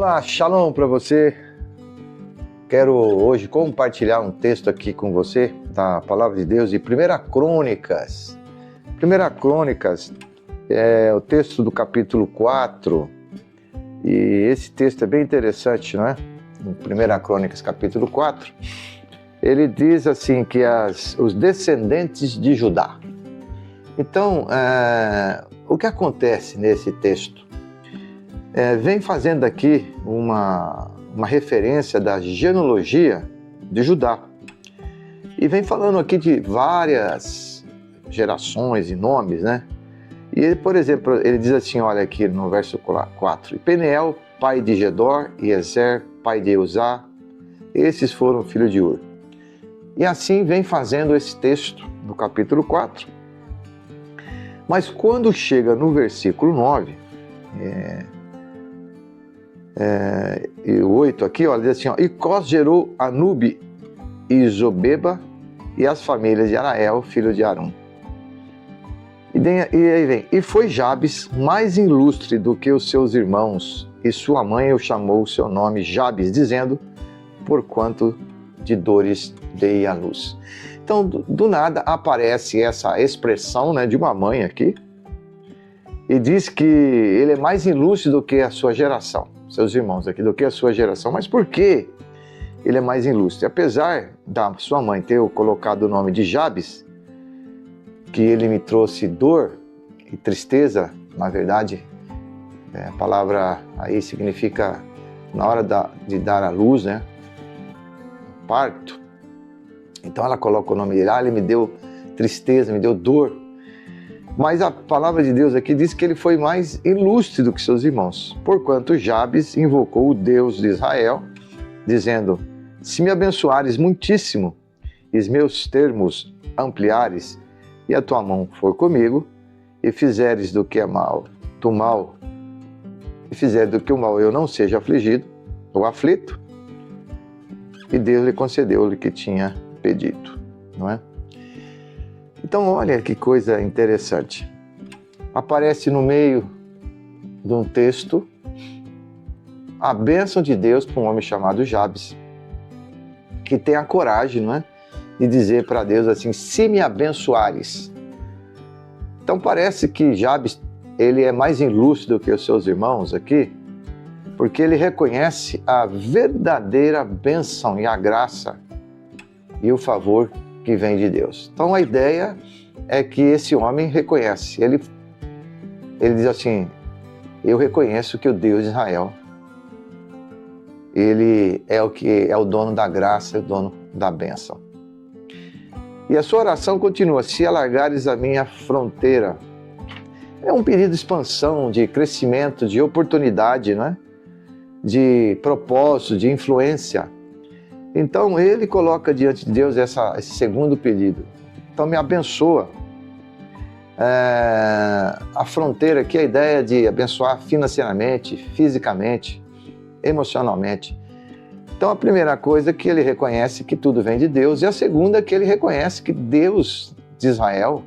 Olá, shalom para você. Quero hoje compartilhar um texto aqui com você da Palavra de Deus de 1 Crônicas. 1 Crônicas é o texto do capítulo 4 e esse texto é bem interessante, não é? Em 1 Crônicas, capítulo 4, ele diz assim que os descendentes de Judá. Então, o que acontece nesse texto? Vem fazendo aqui uma referência da genealogia de Judá. E vem falando aqui de várias gerações e nomes, né? E ele, por exemplo, ele diz assim, olha aqui no verso 4. Peneel, pai de Gedor, e Ezer, pai de Uzá, esses foram filhos de Ur. E assim vem fazendo esse texto no capítulo 4. Mas quando chega no versículo 9, e o 8 aqui, olha, diz assim, ó, e Cós gerou Anube e Zobeba e as famílias de Arael, filho de Arum. E aí vem, e foi Jabes mais ilustre do que os seus irmãos, e sua mãe o chamou o seu nome Jabes, dizendo, porquanto de dores dei à luz. Então, do nada aparece essa expressão, né, de uma mãe aqui, e diz que ele é mais ilustre do que a sua geração, seus irmãos aqui, do que a sua geração. Mas por que ele é mais ilustre? Apesar da sua mãe ter colocado o nome de Jabes, que ele me trouxe dor e tristeza, na verdade, a palavra aí significa na hora de dar à luz, né? Parto. Então ela coloca o nome dele, ele me deu tristeza, me deu dor. Mas a palavra de Deus aqui diz que ele foi mais ilustre do que seus irmãos, porquanto Jabes invocou o Deus de Israel, dizendo, se me abençoares muitíssimo, e os meus termos ampliares, e a tua mão for comigo, e fizeres do que é mal, do mal, e fizeres do que o mal eu não seja afligido, ou aflito, e Deus lhe concedeu o que tinha pedido, não é? Então, olha que coisa interessante. Aparece no meio de um texto a bênção de Deus para um homem chamado Jabes, que tem a coragem, não é, de dizer para Deus assim, se me abençoares. Então parece que Jabes, ele é mais ilustre do que os seus irmãos aqui, porque ele reconhece a verdadeira bênção e a graça e o favor que vem de Deus. Então a ideia é que esse homem reconhece, ele diz assim, eu reconheço que o Deus de Israel, ele é o dono da graça, o dono da bênção. E a sua oração continua, se alargares a minha fronteira. É um pedido de expansão, de crescimento, de oportunidade, não é? De propósito, de influência. Então ele coloca diante de Deus esse segundo pedido. Então me abençoa. A fronteira aqui, a ideia de abençoar financeiramente, fisicamente, emocionalmente. Então a primeira coisa é que ele reconhece que tudo vem de Deus, e a segunda é que ele reconhece que Deus de Israel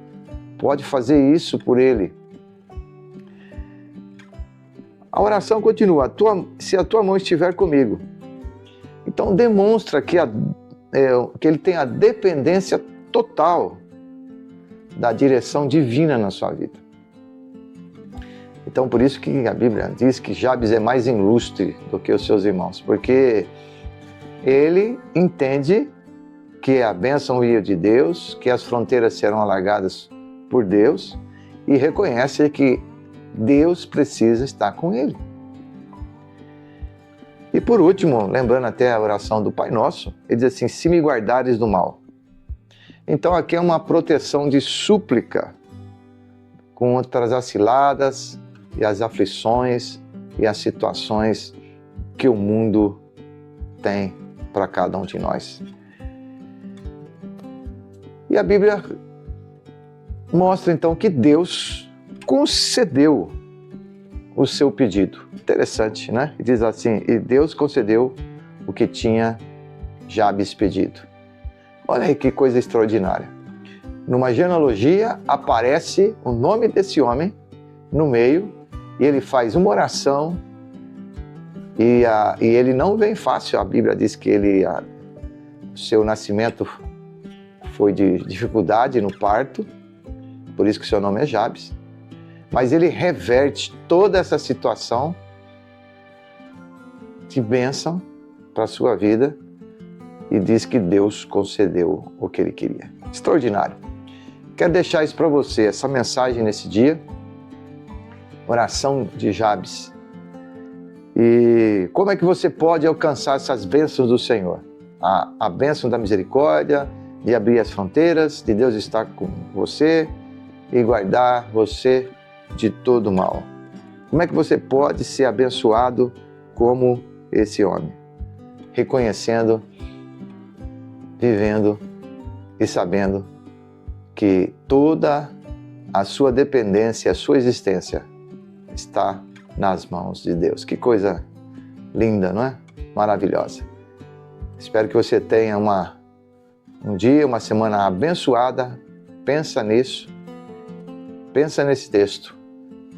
pode fazer isso por ele. A oração continua, se a tua mão estiver comigo. Então demonstra que ele tem a dependência total da direção divina na sua vida. Então por isso que a Bíblia diz que Jabes é mais ilustre do que os seus irmãos, porque ele entende que a bênção veio de Deus, que as fronteiras serão alargadas por Deus, e reconhece que Deus precisa estar com ele. E por último, lembrando até a oração do Pai Nosso, ele diz assim, se me guardares do mal. Então aqui é uma proteção de súplica contra as ciladas e as aflições e as situações que o mundo tem para cada um de nós. E a Bíblia mostra então que Deus concedeu o seu pedido. Interessante, né? E diz assim, e Deus concedeu o que tinha Jabes pedido. Olha aí que coisa extraordinária. Numa genealogia aparece o nome desse homem no meio e ele faz uma oração E ele não vem fácil. A Bíblia diz que seu nascimento foi de dificuldade no parto, por isso que seu nome é Jabes. Mas ele reverte toda essa situação de bênção para a sua vida e diz que Deus concedeu o que ele queria. Extraordinário. Quero deixar isso para você, essa mensagem nesse dia, oração de Jabes. E como é que você pode alcançar essas bênçãos do Senhor? A bênção da misericórdia, de abrir as fronteiras, de Deus estar com você e guardar você de todo mal. Como é que você pode ser abençoado como esse homem? Reconhecendo, vivendo e sabendo que toda a sua dependência, a sua existência está nas mãos de Deus. Que coisa linda, não é? Maravilhosa. Espero que você tenha um dia, uma semana abençoada. Pensa nisso. Pensa nesse texto.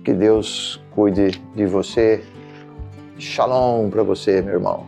Que Deus cuide de você. Shalom para você, meu irmão.